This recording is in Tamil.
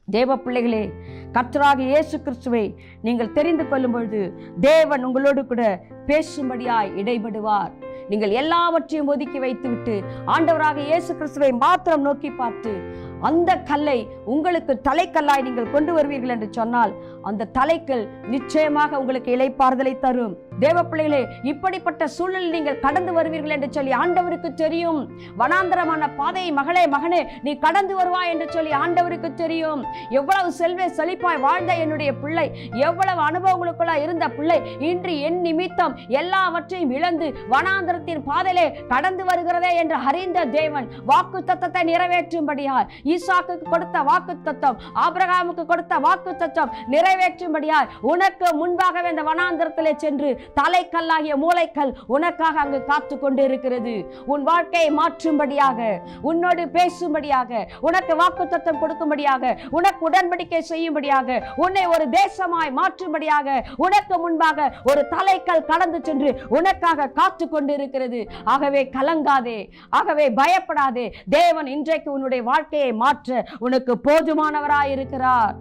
தேவ பிள்ளைகளே, கர்த்தராகிய இயேசு கிறிஸ்துவை நீங்கள் தெரிந்து கொள்ளும் பொழுது தேவன் உங்களோடு கூட பேசும்படியாய் இடைபடுவார். நீங்கள் எல்லாவற்றையும் ஒதுக்கி வைத்துவிட்டு ஆண்டவராகிய இயேசு கிறிஸ்துவை மாத்திரம் நோக்கி பார்த்து அந்த கல்லை உங்களுக்கு தலைக்கல்லாய் நீங்கள் கொண்டு வருவீர்கள் என்று சொன்னால் அந்த தலைக்கல் நிச்சயமாக உங்களுக்கு இளைப்பாறுதலை தரும். தேவ பிள்ளைகளே, இப்படிப்பட்ட சூழலில் நீங்கள் கடந்து வருவீர்கள் என்று சொல்லி ஆண்டவருக்கு தெரியும். வனாந்தரமான பாதையை மகளே மகனே நீ கடந்து வருவாய் என்று சொல்லி ஆண்டவருக்கு தெரியும். எவ்வளவு செல்வ செழிப்பாய் வாழ்ந்த என்னுடைய பிள்ளை, எவ்வளவு அனுபவங்களுக்குள்ள இருந்த பிள்ளை இன்று என் நிமித்தம் எல்லாவற்றையும் இழந்து வனாந்தரத்தின் பாதையிலே கடந்து வருகிறதே என்று அறிந்த தேவன் வாக்கு தத்தத்தை நிறைவேற்றும்படியாய், ஈசாக்குக்கு கொடுத்த வாக்கு தத்தம், ஆபிரகாமுக்கு கொடுத்த வாக்கு தத்தம் நிறைவேற்றும்படியாய் உனக்கு முன்பாகவே இந்த வனாந்தரத்திலே சென்று தலைக்கல்லாகிய மூளைக்கல் உனக்காக அங்கு காத்து கொண்டு இருக்கிறது. உன் வாழ்க்கையை மாற்றும்படியாக, உன்னோடு பேசும்படியாக, உனக்கு வாக்கு தத்தம் கொடுக்கும்படியாக, உனக்கு உடன்படிக்கை செய்யும்படியாக, உன்னை ஒரு தேசமாய் மாற்றும்படியாக உனக்கு முன்பாக ஒரு தலைக்கல் கடந்து சென்று உனக்காக காத்து கொண்டு இருக்கிறது. ஆகவே கலங்காதே, ஆகவே பயப்படாதே. தேவன் இன்றைக்கு உன்னுடைய வாழ்க்கையை மாற்ற உனக்கு போதுமானவராய் இருக்கிறார்.